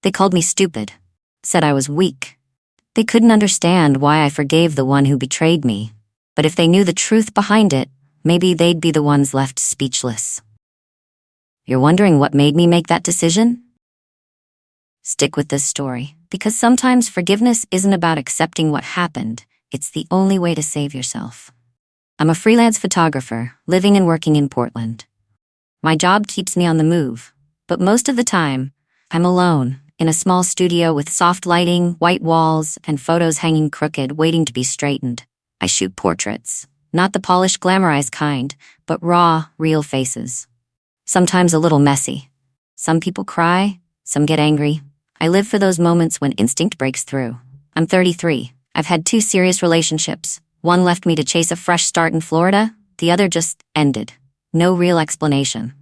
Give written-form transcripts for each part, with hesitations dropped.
They called me stupid, said I was weak. They couldn't understand why I forgave the one who betrayed me, but if they knew the truth behind it, maybe they'd be the ones left speechless. You're wondering what made me make that decision? Stick with this story, because sometimes forgiveness isn't about accepting what happened, it's the only way to save yourself. I'm a freelance photographer, living and working in Portland. My job keeps me on the move, but most of the time, I'm alone, in a small studio with soft lighting, white walls, and photos hanging crooked, waiting to be straightened. I shoot portraits, not the polished, glamorized kind, but raw, real faces. Sometimes a little messy. Some people cry, some get angry. I live for those moments when instinct breaks through. I'm 33. I've had 2 serious relationships. One left me to chase a fresh start in Florida, the other just ended. No real explanation.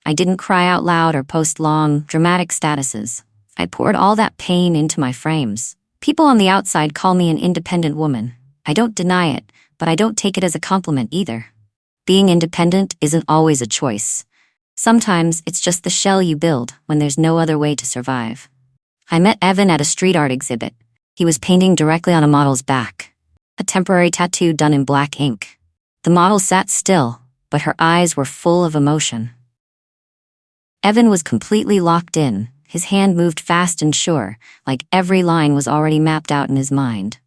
I didn't cry out loud or post long, dramatic statuses. I poured all that pain into my frames. People on the outside call me an independent woman. I don't deny it, but I don't take it as a compliment either. Being independent isn't always a choice. Sometimes it's just the shell you build when there's no other way to survive. I met Evan at a street art exhibit. He was painting directly on a model's back, a temporary tattoo done in black ink. The model sat still, but her eyes were full of emotion. Evan was completely locked in. His hand moved fast and sure, like every line was already mapped out in his mind.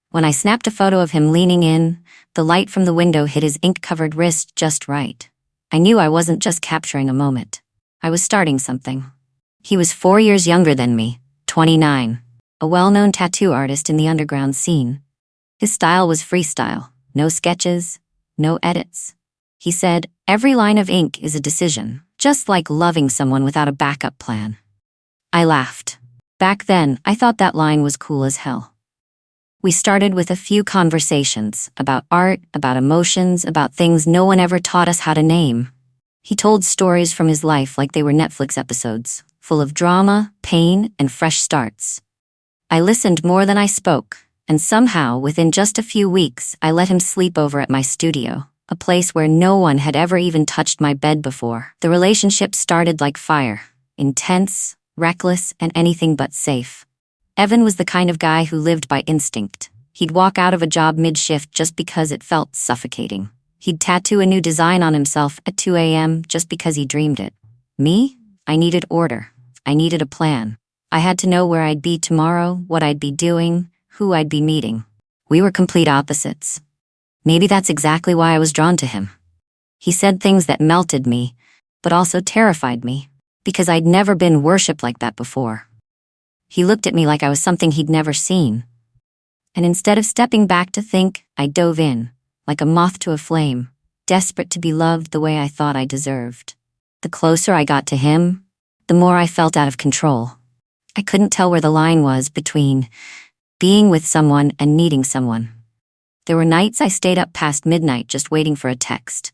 When I snapped a photo of him leaning in, the light from the window hit his ink-covered wrist just right. I knew I wasn't just capturing a moment. I was starting something. He was 4 years younger than me, 29, a well-known tattoo artist in the underground scene. His style was freestyle, no sketches, no edits. He said, "Every line of ink is a decision, just like loving someone without a backup plan." I laughed. Back then, I thought that line was cool as hell. We started with a few conversations about art, about emotions, about things no one ever taught us how to name. He told stories from his life like they were Netflix episodes, full of drama, pain, and fresh starts. I listened more than I spoke, and somehow, within just a few weeks, I let him sleep over at my studio, a place where no one had ever even touched my bed before. The relationship started like fire, intense, reckless, and anything but safe. Evan was the kind of guy who lived by instinct. He'd walk out of a job mid-shift just because it felt suffocating. He'd tattoo a new design on himself at 2 a.m. just because he dreamed it. Me? I needed order. I needed a plan. I had to know where I'd be tomorrow, what I'd be doing, who I'd be meeting. We were complete opposites. Maybe that's exactly why I was drawn to him. He said things that melted me, but also terrified me, because I'd never been worshipped like that before. He looked at me like I was something he'd never seen. And instead of stepping back to think, I dove in, like a moth to a flame, desperate to be loved the way I thought I deserved. The closer I got to him, the more I felt out of control. I couldn't tell where the line was between being with someone and needing someone. There were nights I stayed up past midnight just waiting for a text.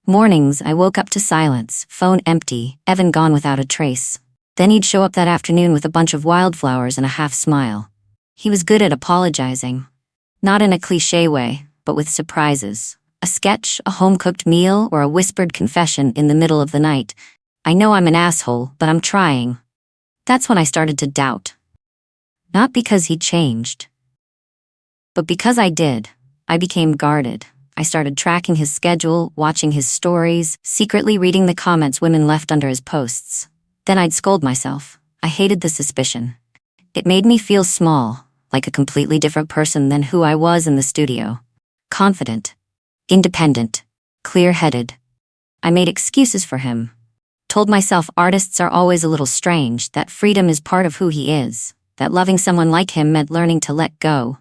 Mornings I woke up to silence, phone empty, Evan gone without a trace. Then he'd show up that afternoon with a bunch of wildflowers and a half smile. He was good at apologizing. Not in a cliché way, but with surprises. A sketch, a home-cooked meal, or a whispered confession in the middle of the night. I know I'm an asshole, but I'm trying. That's when I started to doubt. Not because he changed, but because I did. I became guarded. I started tracking his schedule, watching his stories, secretly reading the comments women left under his posts. Then I'd scold myself. I hated the suspicion. It made me feel small, like a completely different person than who I was in the studio. Confident, independent, clear-headed. I made excuses for him. Told myself artists are always a little strange, that freedom is part of who he is, that loving someone like him meant learning to let go.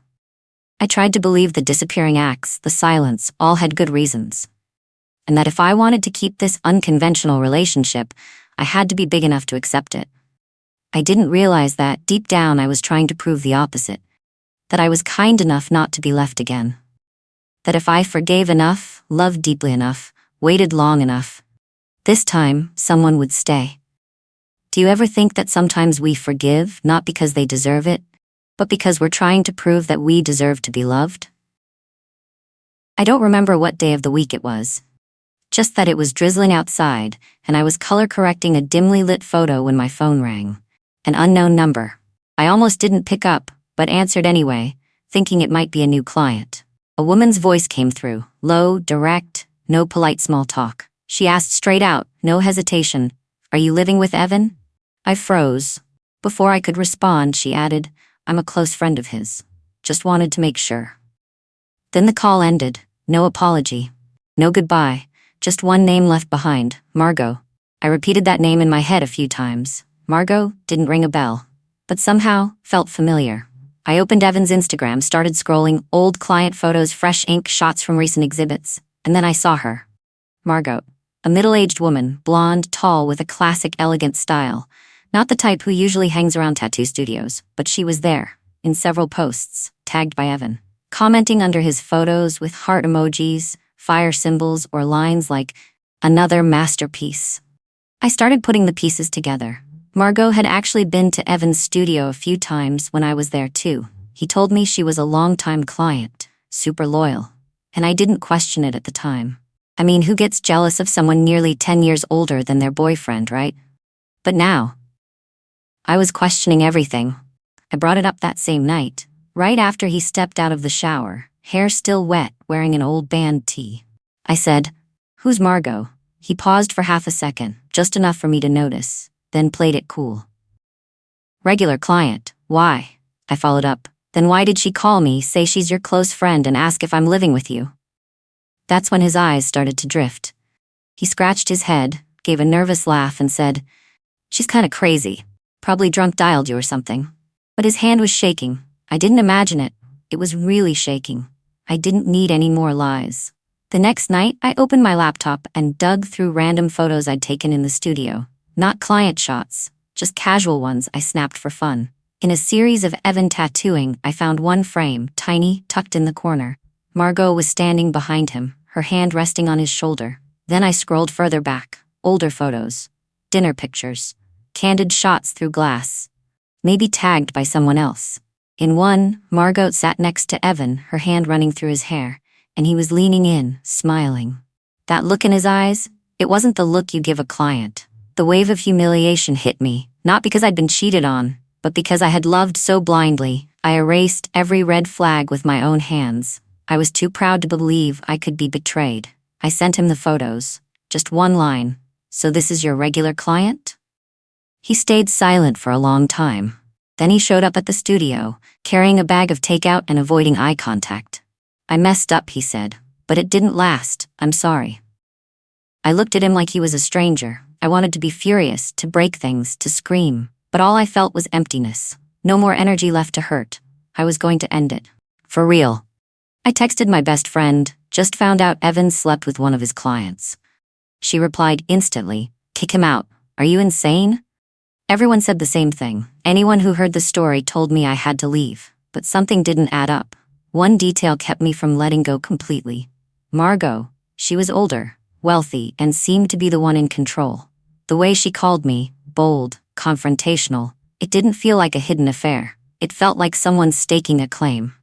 I tried to believe the disappearing acts, the silence, all had good reasons. And that if I wanted to keep this unconventional relationship, I had to be big enough to accept it. I didn't realize that, deep down, I was trying to prove the opposite. That I was kind enough not to be left again. That if I forgave enough, loved deeply enough, waited long enough, this time, someone would stay. Do you ever think that sometimes we forgive, not because they deserve it, but because we're trying to prove that we deserve to be loved? I don't remember what day of the week it was. Just that it was drizzling outside, and I was color-correcting a dimly lit photo when my phone rang. An unknown number. I almost didn't pick up, but answered anyway, thinking it might be a new client. A woman's voice came through, low, direct, no polite small talk. She asked straight out, no hesitation, "Are you living with Evan?" I froze. Before I could respond, she added, "I'm a close friend of his. Just wanted to make sure." Then the call ended. No apology. No goodbye. Just one name left behind, Margot. I repeated that name in my head a few times. Margot didn't ring a bell, but somehow felt familiar. I opened Evan's Instagram, started scrolling old client photos, fresh ink shots from recent exhibits, and then I saw her. Margot. A middle-aged woman, blonde, tall, with a classic elegant style. Not the type who usually hangs around tattoo studios, but she was there, in several posts, tagged by Evan, commenting under his photos with heart emojis, fire symbols, or lines like, "Another masterpiece." I started putting the pieces together. Margot had actually been to Evan's studio a few times when I was there too. He told me she was a long-time client, super loyal, and I didn't question it at the time. I mean, who gets jealous of someone nearly 10 years older than their boyfriend, right? But now, I was questioning everything. I brought it up that same night, right after he stepped out of the shower, hair still wet, wearing an old band tee. I said, "Who's Margot?" He paused for half a second, just enough for me to notice, then played it cool. "Regular client. Why?" I followed up. "Then why did she call me, say she's your close friend, and ask if I'm living with you?" That's when his eyes started to drift. He scratched his head, gave a nervous laugh, and said, "She's kinda crazy. Probably drunk dialed you or something." But his hand was shaking. I didn't imagine it. It was really shaking. I didn't need any more lies. The next night, I opened my laptop and dug through random photos I'd taken in the studio. Not client shots, just casual ones I snapped for fun. In a series of Evan tattooing, I found one frame, tiny, tucked in the corner. Margot was standing behind him, her hand resting on his shoulder. Then I scrolled further back. Older photos. Dinner pictures. Candid shots through glass. Maybe tagged by someone else. In one, Margot sat next to Evan, her hand running through his hair, and he was leaning in, smiling. That look in his eyes, it wasn't the look you give a client. The wave of humiliation hit me, not because I'd been cheated on, but because I had loved so blindly. I erased every red flag with my own hands. I was too proud to believe I could be betrayed. I sent him the photos. Just one line. "So this is your regular client?" He stayed silent for a long time. Then he showed up at the studio, carrying a bag of takeout and avoiding eye contact. "I messed up," he said, "but it didn't last. I'm sorry." I looked at him like he was a stranger. I wanted to be furious, to break things, to scream, but all I felt was emptiness. No more energy left to hurt. I was going to end it. For real. I texted my best friend, "Just found out Evan slept with one of his clients." She replied instantly, "Kick him out. Are you insane?" Everyone said the same thing. Anyone who heard the story told me I had to leave, but something didn't add up. One detail kept me from letting go completely. Margot. She was older, wealthy, and seemed to be the one in control. The way she called me, bold, confrontational, it didn't feel like a hidden affair. It felt like someone staking a claim.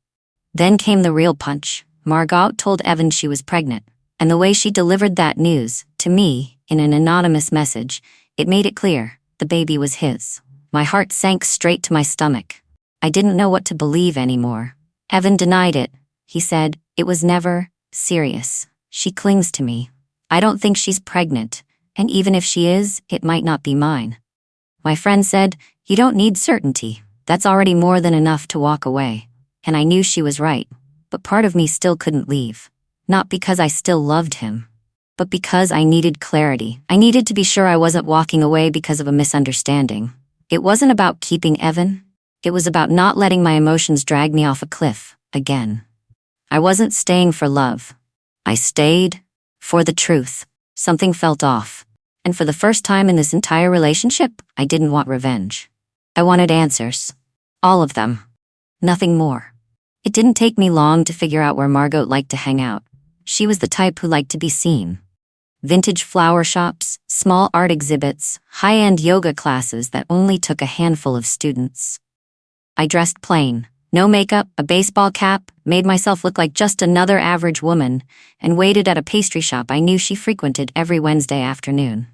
Then came the real punch. Margot told Evan she was pregnant, and the way she delivered that news, to me, in an anonymous message, it made it clear, the baby was his. My heart sank straight to my stomach. I didn't know what to believe anymore. Evan denied it. He said, "It was never serious. She clings to me. I don't think she's pregnant, and even if she is, it might not be mine." My friend said, "You don't need certainty. That's already more than enough to walk away." And I knew she was right, but part of me still couldn't leave. Not because I still loved him, but because I needed clarity. I needed to be sure I wasn't walking away because of a misunderstanding. It wasn't about keeping Evan. It was about not letting my emotions drag me off a cliff, again. I wasn't staying for love. I stayed for the truth. Something felt off. And for the first time in this entire relationship, I didn't want revenge. I wanted answers. All of them. Nothing more. It didn't take me long to figure out where Margot liked to hang out. She was the type who liked to be seen. Vintage flower shops, small art exhibits, high-end yoga classes that only took a handful of students. I dressed plain. No makeup, a baseball cap, made myself look like just another average woman, and waited at a pastry shop I knew she frequented every Wednesday afternoon.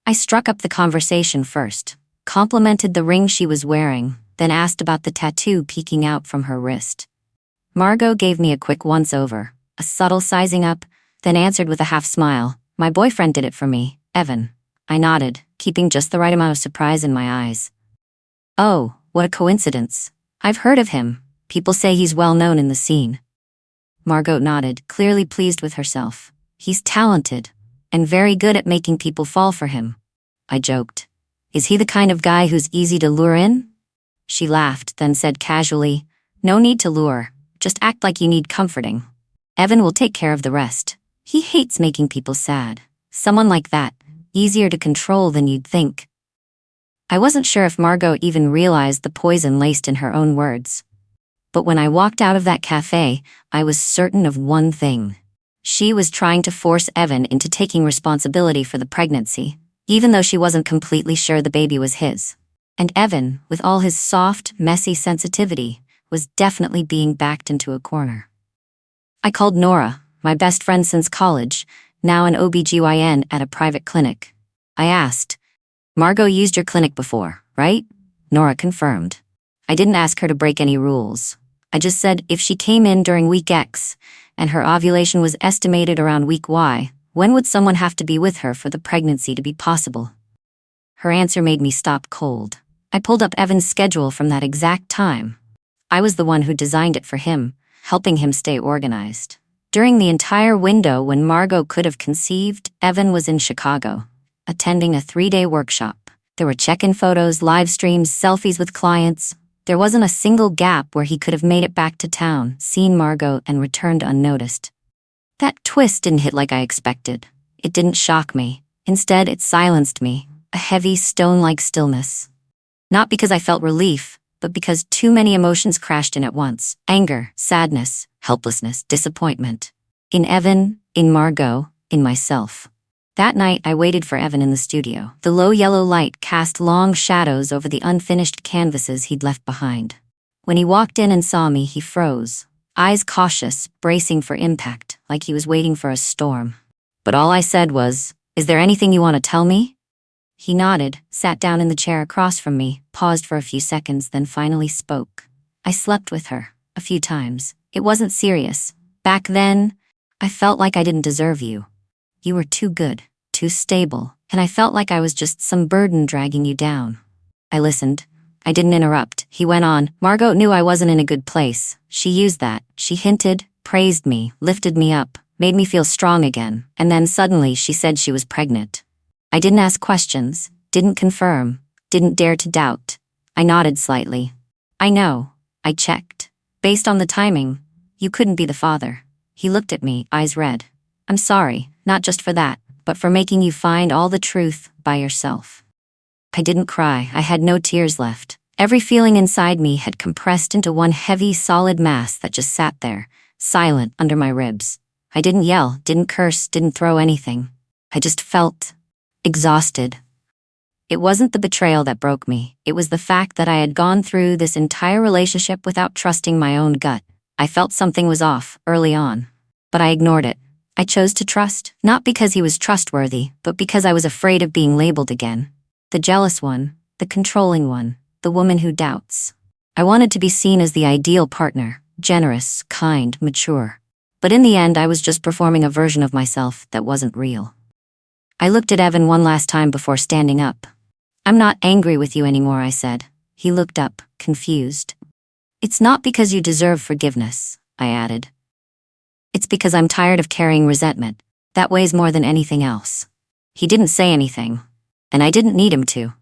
I struck up the conversation first. complimented the ring she was wearing, then asked about the tattoo peeking out from her wrist. Margot gave me a quick once-over, a subtle sizing up, then answered with a half-smile. My boyfriend did it for me, Evan. I nodded, keeping just the right amount of surprise in my eyes. Oh, what a coincidence. I've heard of him. People say he's well known in the scene. Margot nodded, clearly pleased with herself. He's talented, and very good at making people fall for him. I joked. Is he the kind of guy who's easy to lure in? She laughed, then said casually, No need to lure, just act like you need comforting. Evan will take care of the rest. He hates making people sad. Someone like that, easier to control than you'd think. I wasn't sure if Margot even realized the poison laced in her own words. But when I walked out of that cafe, I was certain of one thing. She was trying to force Evan into taking responsibility for the pregnancy, even though she wasn't completely sure the baby was his. And Evan, with all his soft, messy sensitivity, was definitely being backed into a corner. I called Nora, my best friend since college, now an OBGYN at a private clinic. I asked, Margot used your clinic before, right? Nora confirmed. I didn't ask her to break any rules. I just said if she came in during week X and her ovulation was estimated around week Y, when would someone have to be with her for the pregnancy to be possible? Her answer made me stop cold. I pulled up Evan's schedule from that exact time. I was the one who designed it for him, helping him stay organized. During the entire window when Margot could have conceived, Evan was in Chicago, attending a 3-day workshop. There were check-in photos, live streams, selfies with clients. There wasn't a single gap where he could have made it back to town, seen Margot, and returned unnoticed. That twist didn't hit like I expected. It didn't shock me. Instead, it silenced me, a heavy, stone-like stillness. Not because I felt relief, but because too many emotions crashed in at once. Anger, sadness, helplessness, disappointment. In Evan, in Margot, in myself. That night, I waited for Evan in the studio. The low yellow light cast long shadows over the unfinished canvases he'd left behind. When he walked in and saw me, he froze, eyes cautious, bracing for impact, like he was waiting for a storm. But all I said was, Is there anything you want to tell me? He nodded, sat down in the chair across from me, paused for a few seconds, then finally spoke. I slept with her, a few times. It wasn't serious. Back then, I felt like I didn't deserve you. You were too good, too stable, and I felt like I was just some burden dragging you down. I listened. I didn't interrupt. He went on. Margot knew I wasn't in a good place. She used that. She hinted, praised me, lifted me up, made me feel strong again, and then suddenly she said she was pregnant. I didn't ask questions, didn't confirm, didn't dare to doubt. I nodded slightly. I know. I checked. Based on the timing, you couldn't be the father. He looked at me, eyes red. I'm sorry, not just for that, but for making you find all the truth by yourself. I didn't cry. I had no tears left. Every feeling inside me had compressed into one heavy, solid mass that just sat there, silent under my ribs. I didn't yell, didn't curse, didn't throw anything. I just felt exhausted. It wasn't the betrayal that broke me. It was the fact that I had gone through this entire relationship without trusting my own gut. I felt something was off early on, but I ignored it. I chose to trust, not because he was trustworthy, but because I was afraid of being labeled again. The jealous one, the controlling one, the woman who doubts. I wanted to be seen as the ideal partner, generous, kind, mature. But in the end, I was just performing a version of myself that wasn't real. I looked at Evan one last time before standing up. I'm not angry with you anymore, I said. He looked up, confused. It's not because you deserve forgiveness, I added. It's because I'm tired of carrying resentment. That weighs more than anything else. He didn't say anything, and I didn't need him to.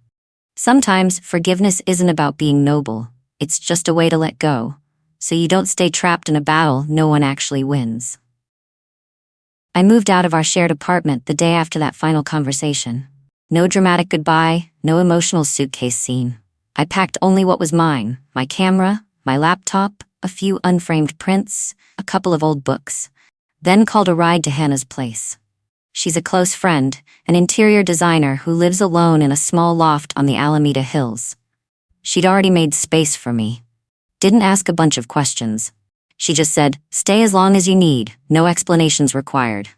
Sometimes forgiveness isn't about being noble. It's just a way to let go, so you don't stay trapped in a battle no one actually wins. I moved out of our shared apartment the day after that final conversation. No dramatic goodbye, no emotional suitcase scene. I packed only what was mine, my camera, my laptop, a few unframed prints, a couple of old books, then called a ride to Hannah's place. She's a close friend, an interior designer who lives alone in a small loft on the Alameda Hills. She'd already made space for me. Didn't ask a bunch of questions. She just said, stay as long as you need, no explanations required.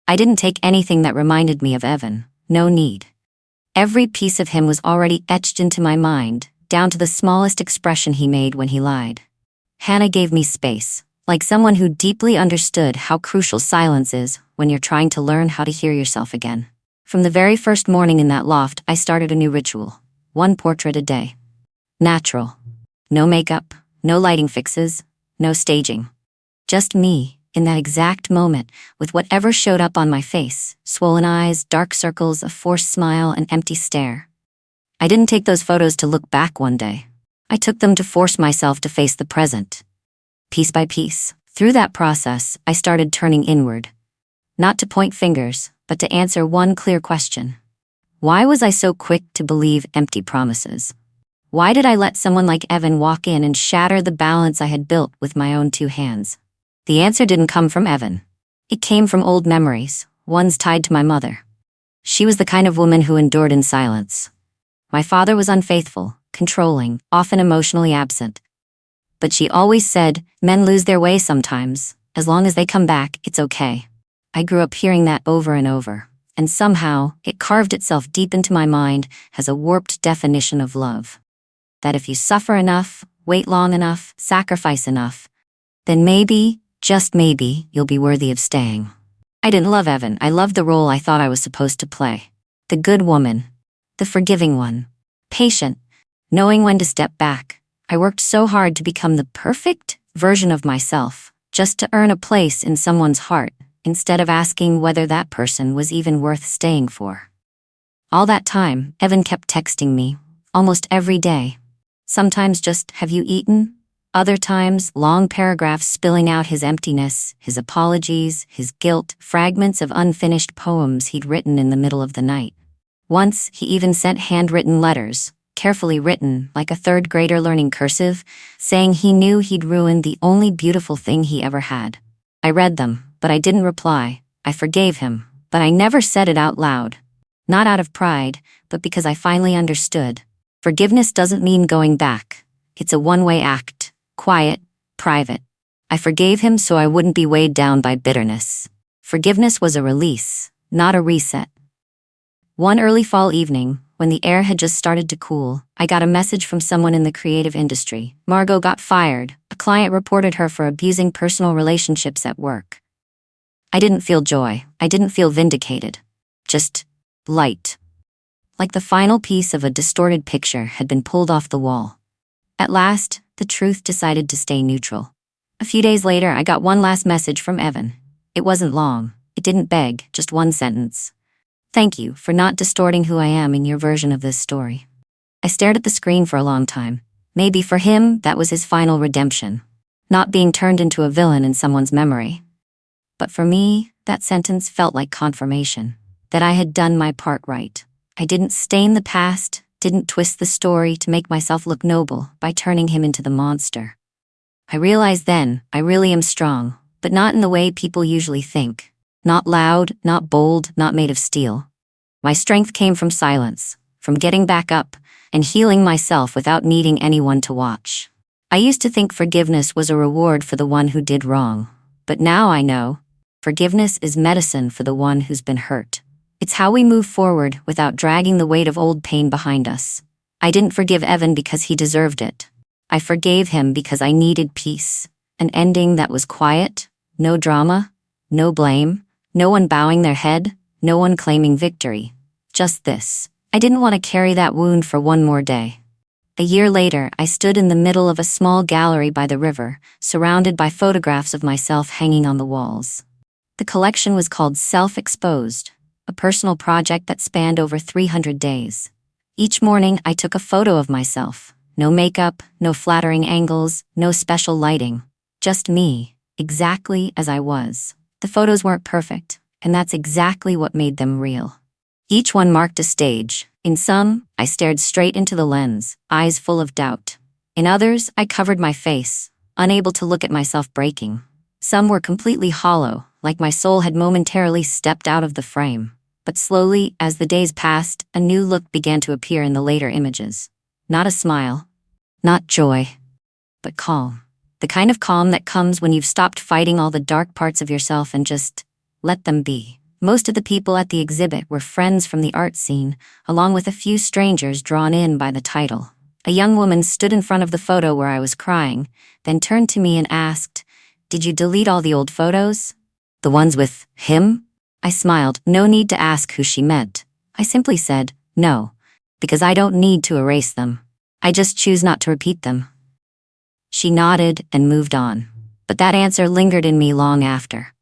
I didn't take anything that reminded me of Evan, no need. Every piece of him was already etched into my mind, down to the smallest expression he made when he lied. Hannah gave me space, like someone who deeply understood how crucial silence is when you're trying to learn how to hear yourself again. From the very first morning in that loft, I started a new ritual. One portrait a day. Natural. No makeup, no lighting fixes, no staging. Just me, in that exact moment, with whatever showed up on my face, swollen eyes, dark circles, a forced smile, an empty stare. I didn't take those photos to look back one day. I took them to force myself to face the present. Piece by piece, through that process, I started turning inward. Not to point fingers, but to answer one clear question. Why was I so quick to believe empty promises? Why did I let someone like Evan walk in and shatter the balance I had built with my own two hands? The answer didn't come from Evan. It came from old memories, ones tied to my mother. She was the kind of woman who endured in silence. My father was unfaithful, controlling, often emotionally absent. But she always said, men lose their way sometimes. As long as they come back, it's okay. I grew up hearing that over and over, and somehow it carved itself deep into my mind as a warped definition of love. That if you suffer enough, wait long enough, sacrifice enough, then maybe, just maybe, you'll be worthy of staying. I didn't love Evan. I loved the role I thought I was supposed to play. The good woman. The forgiving one. Patient. Knowing when to step back. I worked so hard to become the perfect version of myself, just to earn a place in someone's heart, instead of asking whether that person was even worth staying for. All that time, Evan kept texting me, almost every day. Sometimes just, have you eaten? Other times, long paragraphs spilling out his emptiness, his apologies, his guilt, fragments of unfinished poems he'd written in the middle of the night. Once, he even sent handwritten letters, carefully written, like a third grader learning cursive, saying he knew he'd ruined the only beautiful thing he ever had. I read them, but I didn't reply. I forgave him, but I never said it out loud. Not out of pride, but because I finally understood. Forgiveness doesn't mean going back. It's a one-way act. Quiet, private. I forgave him so I wouldn't be weighed down by bitterness. Forgiveness was a release, not a reset. One early fall evening, when the air had just started to cool, I got a message from someone in the creative industry. Margot got fired. A client reported her for abusing personal relationships at work. I didn't feel joy. I didn't feel vindicated. Just light. Like the final piece of a distorted picture had been pulled off the wall. At last, the truth decided to stay neutral. A few days later, I got one last message from Evan. It wasn't long. It didn't beg, just one sentence. Thank you for not distorting who I am in your version of this story. I stared at the screen for a long time. Maybe for him, that was his final redemption. Not being turned into a villain in someone's memory. But for me, that sentence felt like confirmation. That I had done my part right. I didn't stain the past, didn't twist the story to make myself look noble by turning him into the monster. I realized then, I really am strong, but not in the way people usually think. Not loud, not bold, not made of steel. My strength came from silence, from getting back up, and healing myself without needing anyone to watch. I used to think forgiveness was a reward for the one who did wrong, but now I know, forgiveness is medicine for the one who's been hurt. It's how we move forward without dragging the weight of old pain behind us. I didn't forgive Evan because he deserved it. I forgave him because I needed peace. An ending that was quiet, no drama, no blame, no one bowing their head, no one claiming victory. Just this. I didn't want to carry that wound for one more day. A year later, I stood in the middle of a small gallery by the river, surrounded by photographs of myself hanging on the walls. The collection was called Self-Exposed, a personal project that spanned over 300 days. Each morning, I took a photo of myself. No makeup, no flattering angles, no special lighting. Just me, exactly as I was. The photos weren't perfect, and that's exactly what made them real. Each one marked a stage. In some, I stared straight into the lens, eyes full of doubt. In others, I covered my face, unable to look at myself breaking. Some were completely hollow, like my soul had momentarily stepped out of the frame. But slowly, as the days passed, a new look began to appear in the later images. Not a smile, not joy, but calm. The kind of calm that comes when you've stopped fighting all the dark parts of yourself and just let them be. Most of the people at the exhibit were friends from the art scene, along with a few strangers drawn in by the title. A young woman stood in front of the photo where I was crying, then turned to me and asked, "Did you delete all the old photos? The ones with him?" I smiled, no need to ask who she meant. I simply said, "No, because I don't need to erase them. I just choose not to repeat them." She nodded and moved on, but that answer lingered in me long after.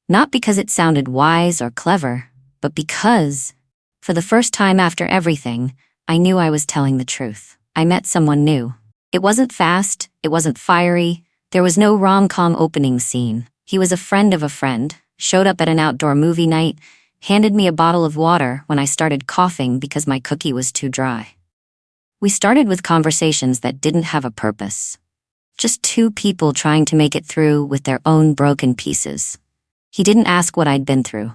Not because it sounded wise or clever, but because, for the first time after everything, I knew I was telling the truth. I met someone new. It wasn't fast, it wasn't fiery, there was no rom-com opening scene. He was a friend of a friend, showed up at an outdoor movie night, handed me a bottle of water when I started coughing because my cookie was too dry. We started with conversations that didn't have a purpose. Just two people trying to make it through with their own broken pieces. He didn't ask what I'd been through,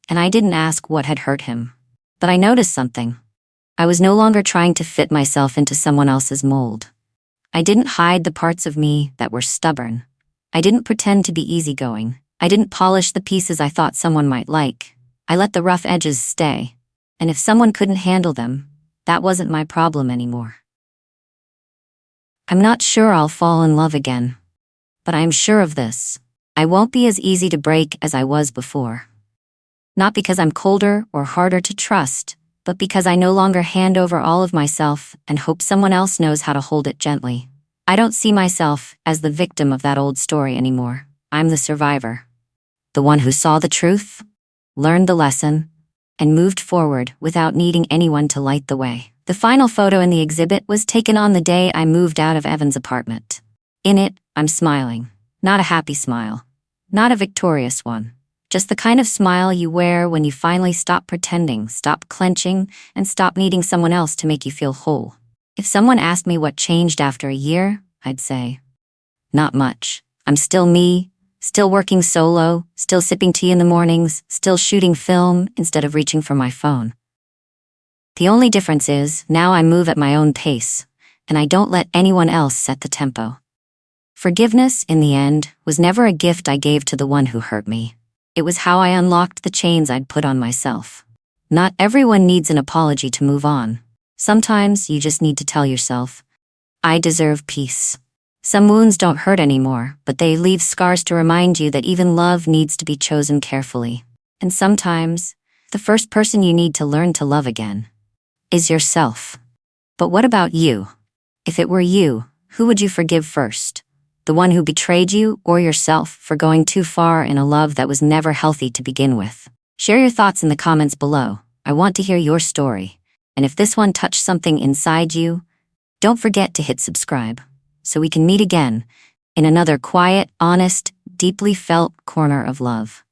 and I didn't ask what had hurt him. But I noticed something. I was no longer trying to fit myself into someone else's mold. I didn't hide the parts of me that were stubborn. I didn't pretend to be easygoing. I didn't polish the pieces I thought someone might like. I let the rough edges stay, and if someone couldn't handle them, that wasn't my problem anymore. I'm not sure I'll fall in love again, but I'm sure of this. I won't be as easy to break as I was before. Not because I'm colder or harder to trust, but because I no longer hand over all of myself and hope someone else knows how to hold it gently. I don't see myself as the victim of that old story anymore. I'm the survivor. The one who saw the truth, learned the lesson, and moved forward without needing anyone to light the way. The final photo in the exhibit was taken on the day I moved out of Evan's apartment. In it, I'm smiling. Not a happy smile. Not a victorious one. Just the kind of smile you wear when you finally stop pretending, stop clenching, and stop needing someone else to make you feel whole. If someone asked me what changed after a year, I'd say, not much. I'm still me, still working solo, still sipping tea in the mornings, still shooting film instead of reaching for my phone. The only difference is, now I move at my own pace, and I don't let anyone else set the tempo. Forgiveness, in the end, was never a gift I gave to the one who hurt me. It was how I unlocked the chains I'd put on myself. Not everyone needs an apology to move on. Sometimes you just need to tell yourself, I deserve peace. Some wounds don't hurt anymore, but they leave scars to remind you that even love needs to be chosen carefully. And sometimes, the first person you need to learn to love again is yourself. But what about you? If it were you, who would you forgive first? The one who betrayed you, or yourself for going too far in a love that was never healthy to begin with? Share your thoughts in the comments below. I want to hear your story. And if this one touched something inside you, don't forget to hit subscribe, so we can meet again in another quiet, honest, deeply felt corner of love.